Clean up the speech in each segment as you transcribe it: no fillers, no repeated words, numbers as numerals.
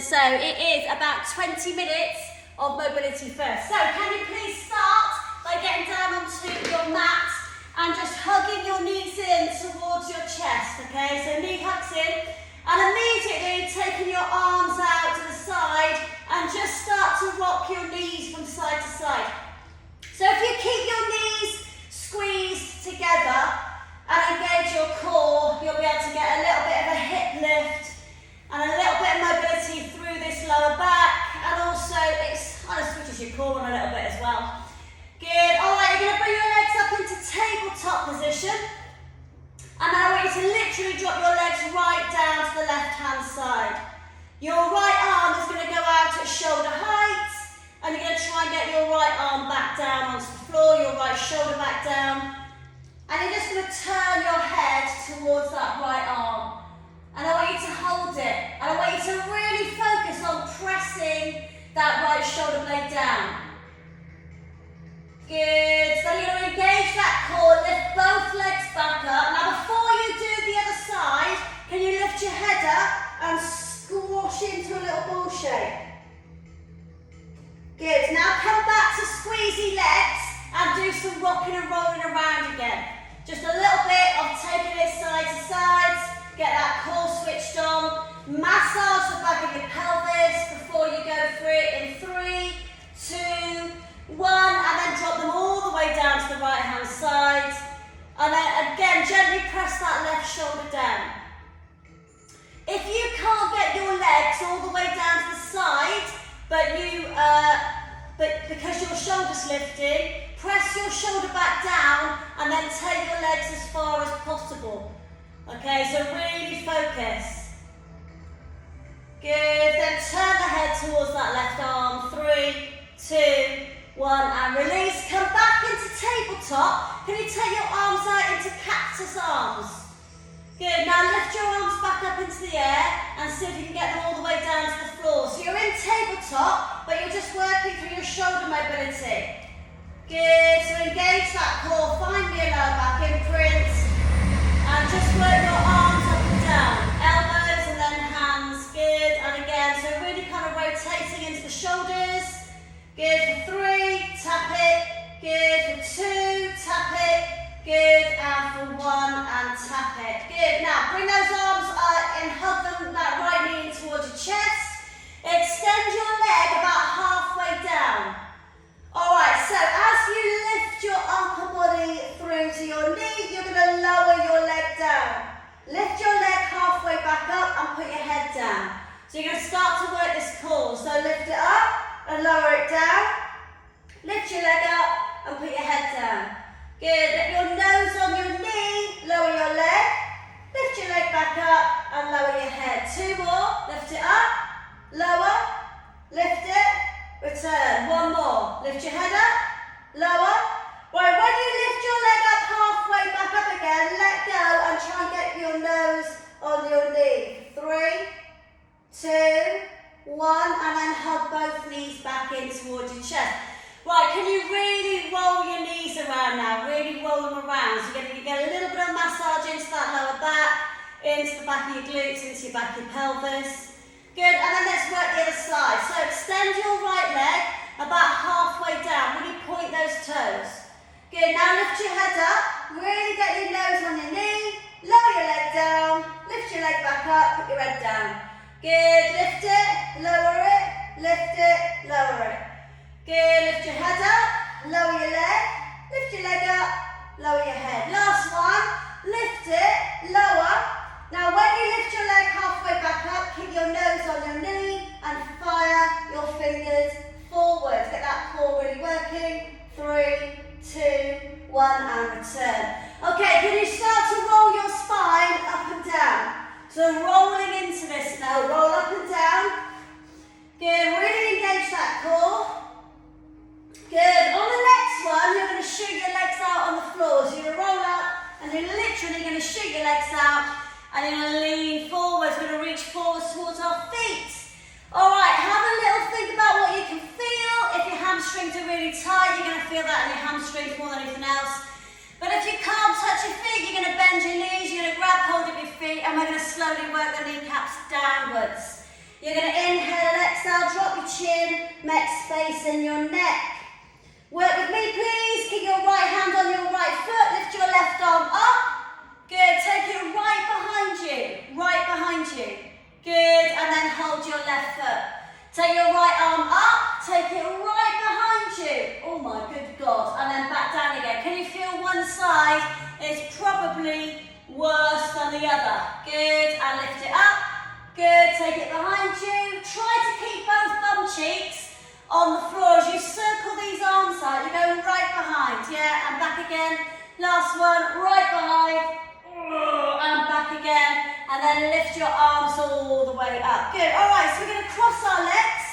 So it is about 20 minutes of mobility first. So can you please start by getting down onto your mat and just hugging your knees in towards your chest, okay? So knee hugs in and immediately taking your arms out to the side and just start to rock your knees from side to side. So if you keep your knees squeezed together and engage your core, you'll be able to get a little bit of a hip lift and a little bit of mobility through this lower back, and also it kind of switches your core on a little bit as well. Good. All right, you're going to bring your legs up into tabletop position, and then I want you to literally drop your legs right down to the left-hand side. Your right arm is going to go out at shoulder height, and you're going to try and get your right arm back down onto the floor, your right shoulder back down, and you're just going to turn your head towards that right arm. And I want you to hold it. And I want you to really focus on pressing that right shoulder blade down. Good. So you're going to engage that core, lift both legs back up. Now before you do the other side, can you lift your head up and squash into a little ball shape? Good. Now come back to squeezy legs and do some rocking and rolling around again. Just a little bit of taking it side to side. Get that core switched on. Massage the back of your pelvis before you go through it in 3, 2, 1, and then drop them all the way down to the right hand side. And then again, gently press that left shoulder down. If you can't get your legs all the way down to the side, but because your shoulder's lifted, press your shoulder back down and then take your legs as far as possible. Okay, so really focus. Good, then turn the head towards that left arm. 3, 2, 1, and release. Come back into tabletop. Can you take your arms out into cactus arms? Good, now lift your arms back up into the air and see if you can get them all the way down to the floor. So you're in tabletop, but you're just working through your shoulder mobility. Good, so engage that core, find me a lower back imprint. And just work your arms up and down, elbows and then hands, good, and again, so really kind of rotating into the shoulders, good for 3, tap it, good for 2, tap it, good, and for 1, and tap it, good. Now, bring those arms and hug them, that right knee in towards your chest, extend your leg about halfway down. Alright, so as you lift your upper body through to your knee, you're going to lower your leg down. Lift your leg halfway back up and put your head down. So you're going to start to work this core. So lift it up and lower it down. Lift your leg up and put your head down. Good. Let your nose on your knee, lower your leg. Lift your leg back up and lower your head. 2 more. Lift it up, lower, lift it. Return. 1 more. Lift your head up, lower. Right, when you lift your leg up halfway back up again, let go and try and get your nose on your knee. 3, 2, 1, and then hug both knees back in towards your chest. Right, can you really roll your knees around now? Really roll them around. So you're going to get a little bit of massage into that lower back, into the back of your glutes, into your back of your pelvis. Good, and then let's work the other side. So extend your right leg about halfway down. Really point those toes. Good, now lift your head up. Really get your nose on your knee. Lower your leg down. Lift your leg back up. Put your head down. Good, lift it, lower it, lift it, lower it. Good, lift your head up, lower your leg, lift your leg up, lower your head. Last one, lift it, lower. Now when you lift your leg halfway back up, keep your nose on your knee and fire your fingers forwards. Get that core really working. 3, 2, 1, and return. Okay, can you start to roll your spine up and down? So rolling into this now, roll up and down. Good, really engage that core. Good, on the next one, you're going to shoot your legs out on the floor. So you're going to roll up and you're literally going to shoot your legs out. And you're going to lean forwards, we're going to reach forwards towards our feet. Alright, have a little think about what you can feel. If your hamstrings are really tight, you're going to feel that in your hamstrings more than anything else. But if you can't touch your feet, you're going to bend your knees, you're going to grab hold of your feet, and we're going to slowly work the kneecaps downwards. You're going to inhale and exhale, drop your chin, make space in your neck. Work with me, please. Keep your right hand on your right foot, lift your left arm up. Good, take it right behind you, right behind you. Good, and then hold your left foot. Take your right arm up, take it right behind you. Oh my good God, and then back down again. Can you feel one side is probably worse than the other? Good, and lift it up. Good, take it behind you. Try to keep both bum cheeks on the floor as you circle these arms out. You're going right behind, yeah, and back again. Last one, right behind, and back again. And then lift your arms all the way up. Good, all right, so we're going to cross our legs.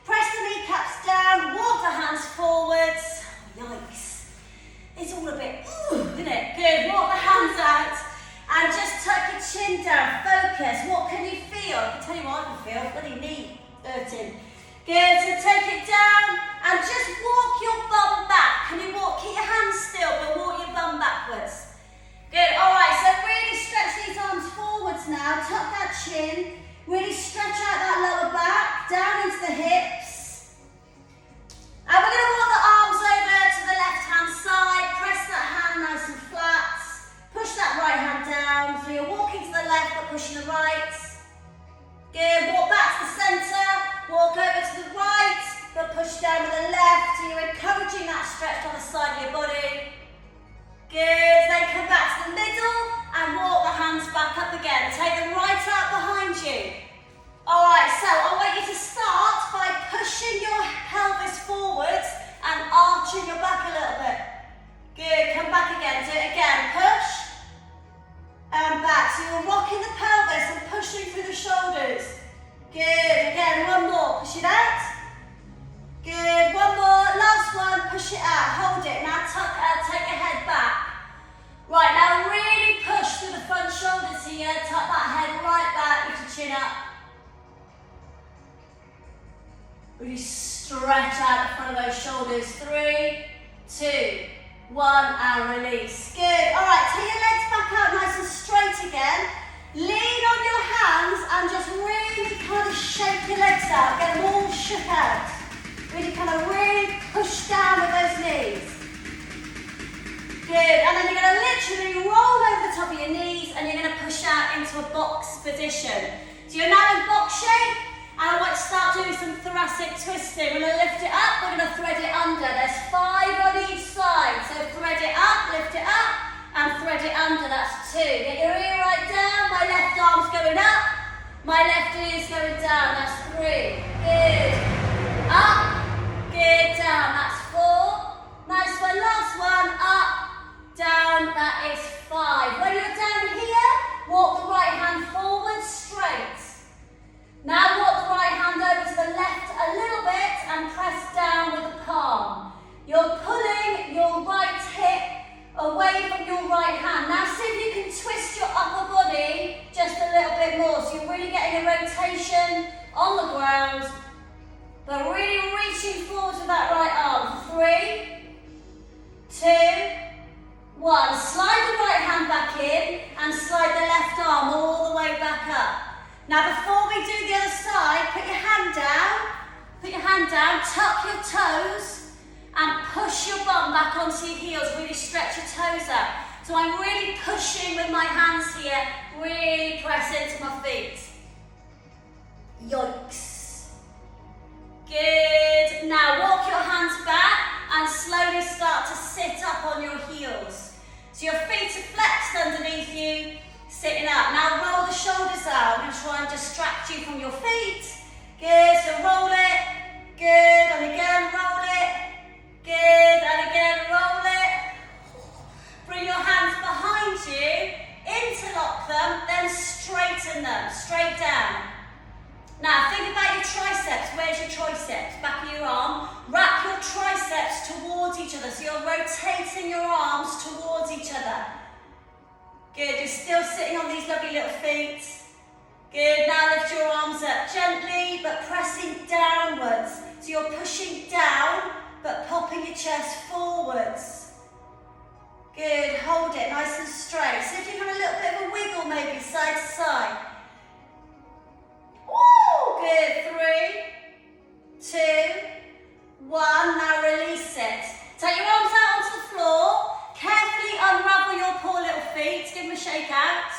Press the kneecaps down, walk the hands forwards. Oh, yikes. It's all a bit, isn't it? Good, walk the hands out. And just tuck your chin down, focus. What can you feel? I can tell you what I can feel, bloody knee hurting. Good, so take it down and just walk your bum back. Can you walk, keep your hands still, but walk your bum backwards. Good, all right, so really stretch these arms forwards now, tuck that chin, really stretch out that lower back, down into the hips. And we're going to walk the arms over to the left-hand side, press that hand nice and flat. Push that right hand down, so you're walking to the left but pushing the right. Good, walk back to the centre, walk over to the right but push down with the left, so you're encouraging that stretch on the side of your body. Good, then come back to the middle and walk the hands back up again. Take them right out behind you. Alright, so I want you to start by pushing your pelvis forwards and arching your back a little bit. Good, come back again, do it again. Push and back. So you're rocking the pelvis and pushing through the shoulders. Good, again, one more, push it out. Good, one more, last one, push it out, hold it. Now tuck out, take your head back. Right, now really push through the front shoulders here, tuck that head right back, lift your chin up. Really stretch out the front of those shoulders. 3, 2, 1, and release. Good, all right, take your legs back out nice and straight again. Lean on your hands and just really kind of shake your legs out, get them all shook out. Really push down with those knees. Good, and then you're going to literally roll over the top of your knees and you're going to push out into a box position. So you're now in box shape, and I want to start doing some thoracic twisting. We're going to lift it up, we're going to thread it under. There's 5 on each side, so thread it up, lift it up, and thread it under, that's 2. Get your ear right down, my left arm's going up, my left ear's going down, that's 3. Good, up. Good, down, that's 4. Nice one, last one, up, down, that is 5. When you're down here, walk the right hand forward, straight. Now walk the right hand over to the left a little bit and press down with the palm. You're pulling your right hip away from your right hand. Now see if you can twist your upper body just a little bit more, so you're really getting a rotation on the ground. But really reaching forward with that right arm. 3, 2, 1. Slide the right hand back in and slide the left arm all the way back up. Now before we do the other side, put your hand down, tuck your toes and push your bum back onto your heels. Really stretch your toes out. So I'm really pushing with my hands here, really press into my feet. Yikes. Good. Now walk your hands back and slowly start to sit up on your heels. So your feet are flexed underneath you, sitting up. Now roll the shoulders out and try and distract you from your feet. Good, so roll it. Good, and again roll it. Good, and again roll it. Bring your hands behind you, interlock them, then straighten them, straight down. Now think about your triceps. Where's your triceps? Back of your arm. Wrap your triceps towards each other. So you're rotating your arms towards each other. Good, you're still sitting on these lovely little feet. Good, now lift your arms up gently but pressing downwards. So you're pushing down but popping your chest forwards. Good, hold it nice and straight. See if you have a little bit of a wiggle maybe side to side. Woo! Good. 3, 2, 1. Now release it. Take your arms out onto the floor. Carefully unravel your poor little feet. Give them a shake out.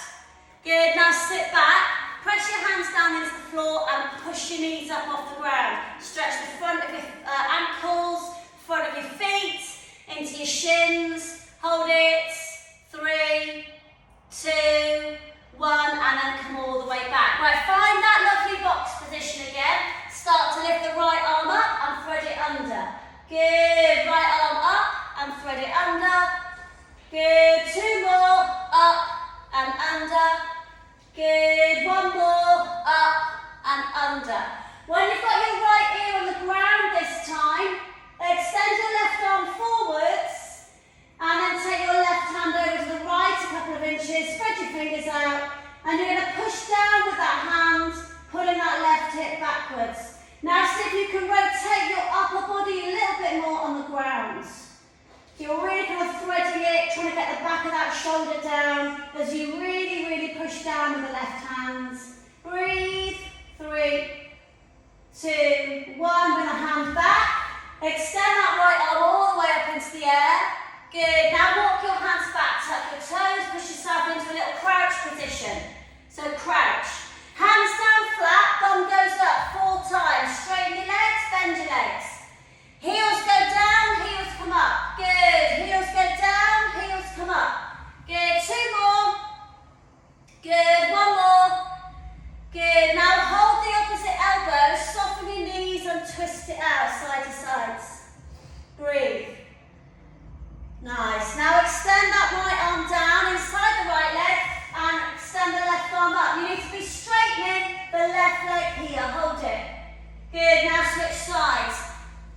Good. Now sit back. Press your hands down into the floor and push your knees up off the ground. Stretch the front of your ankles, front of your feet, into your shins. Hold it. 3, 2, 1, and then come all the way back. Right, find that lovely box position again. Start to lift the right arm up and thread it under. Good. Right arm up and thread it under. Good. 2 more. Up and under. Good. 1 more. Up and under. When you've got your right ear on the ground this time, extend your left arm forwards and then take your left hand over to the right a couple of inches. Spread your fingers out and you're going to push down with that hand, pulling that left hip backwards. Now see if you can rotate your upper body a little bit more on the ground. So you're really kind of threading it, trying to get the back of that shoulder down as you really, really push down with the left hand. Breathe. 3, 2, 1. Bring the hand back. Extend that right arm all the way up into the air. Good. Now walk your hands back, tuck your toes, push yourself into a little crouch position. So crouch. Hands down flat, bum goes up 4 times. Straighten your legs, bend your legs. Heels go down, heels come up. Good. Heels go down, heels come up. Good. 2 more. Good. 1 more. Good. Now hold the opposite elbow, soften your knees and twist it out side to sides. Breathe. Nice. Now extend that right arm down inside the right leg and extend the left arm up. You need to be straightening the left leg here. Hold it. Good. Now switch sides.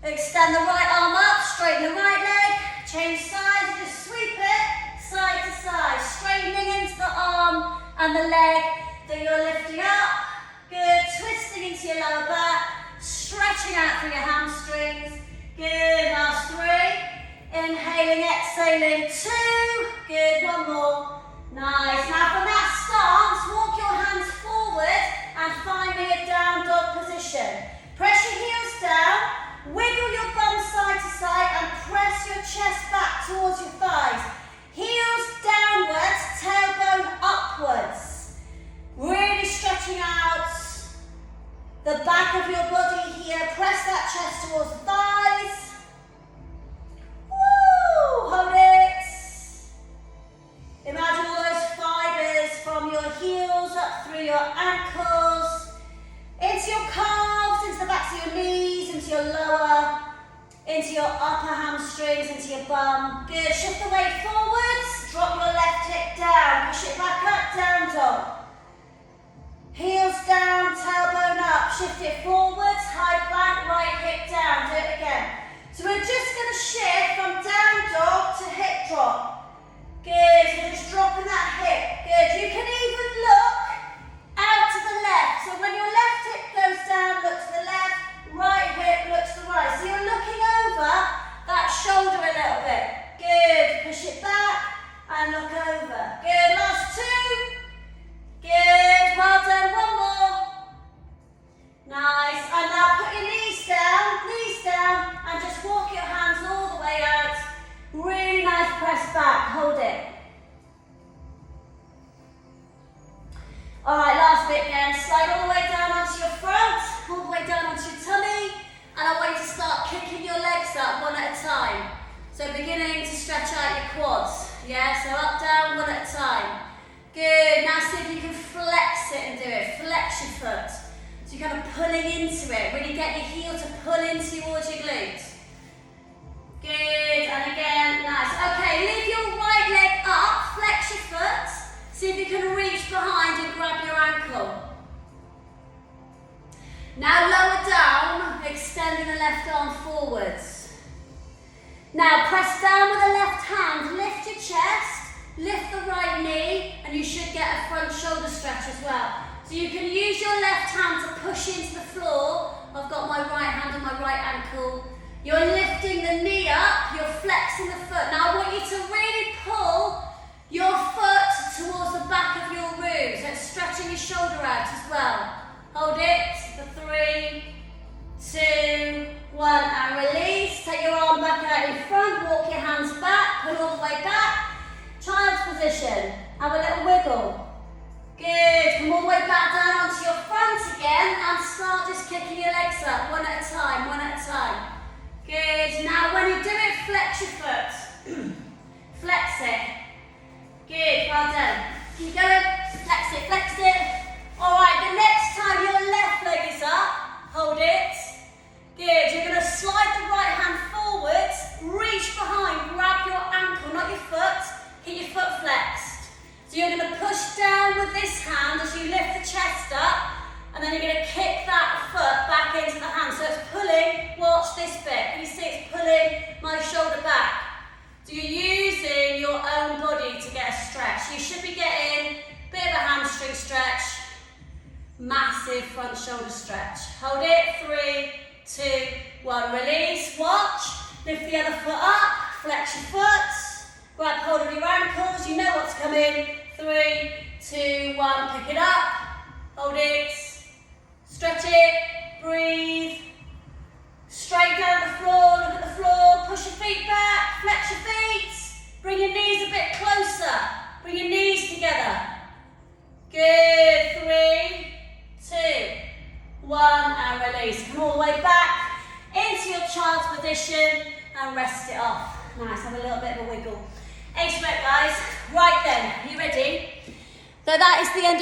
Extend the right arm up, straighten the right leg, change sides, just sweep it side to side, straightening into the arm and the leg that you're lifting up. Good. Twisting into your lower back, stretching out through your hamstrings. Good. Last 3. Inhaling, exhaling. 2. Good. 1 more. Nice. Now from that stance, walk your hands forward and find me a down dog position. Press your heels down, wiggle your bum side to side and press your chest back towards your thighs. Heels downwards, tailbone upwards. Really stretching out the back of your body here. Press that chest towards the thighs. Woo! Hold it. Imagine all those fibers from your heels up through your ankles, into your calves, into the backs of your knees, into your lower, into your upper hamstrings, into your bum. Good. Shift the weight forwards. Drop your left hip down. Push it back up. Down dog. Heels down, tailbone up. Shift it forwards. High plank. Right hip down. Do it again. So we're just going to shift from down dog to hip drop. Good. So just dropping that hip. Good. You can even look out to the left. So when your left hip goes down, look to the left. Right hip, look to the right. So you're looking over that shoulder a little bit. Good. Push it back and look over. Good. Last 2. Good. Well done. 1 more. Nice. And now put your knees down and just walk your hands all the way out. Really nice press back. Hold it. Alright, last bit again. Slide all the way down onto your front, all the way down onto your tummy, and I want you to start kicking your legs up one at a time. So beginning to stretch out your quads. Yeah, so up, down, one at a time. Good. Now see if you can flex it and do it. Flex your foot. So you're kind of pulling into it. Really get your heel to pull in towards your glutes. Good. And again, nice. Okay, leave your right leg up. Flex your foot. See if you can reach behind and grab your ankle. Now lower down, extending the left arm forwards. Now press down with the left hand, lift your chest, lift the right knee, and you should get a front shoulder stretch as well. So you can use your left hand to push into the floor. I've got my right hand on my right ankle. You're lifting the knee up, you're flexing the foot. Now I want you to really pull your foot towards the back of your root. So it's stretching your shoulder out as well. Hold it. for 3, 2, 1, and release. Take your arm back out in front, walk your hands back, pull all the way back. Child's position, have a little wiggle. Good, come all the way back down onto your front again and start just kicking your legs up, one at a time, one at a time. Good, now when you do it, flex your foot. Flex it. Good, well done. Keep going, flex it. Alright, the next time your left leg is up, hold it. Good, you're going to slide the right hand forwards, reach behind, grab your ankle, not your foot, keep your foot flexed. So you're going to push down with this hand as you lift the chest up, and then you're going to kick that foot back into the hand. So it's pulling, watch this bit, you see it's pulling my shoulder back. So you're using your own body to get a stretch. You should be getting a bit of a hamstring stretch, massive front shoulder stretch. Hold it, 3, 2, 1, release, watch, lift the other foot up, flex your foot, grab hold of your ankles, you know what's coming, 3, 2, 1, pick it up, hold it, stretch it, breathe, straight down the floor, look at the floor, push your feet back, flex your feet, bring your knees a bit closer, bring your knees together, good, 3, 2, 1, and release, come all the way back into your child's position and rest it off. Nice, have a little bit of a wiggle. Ace rep guys, right then, you ready? So that is the end of your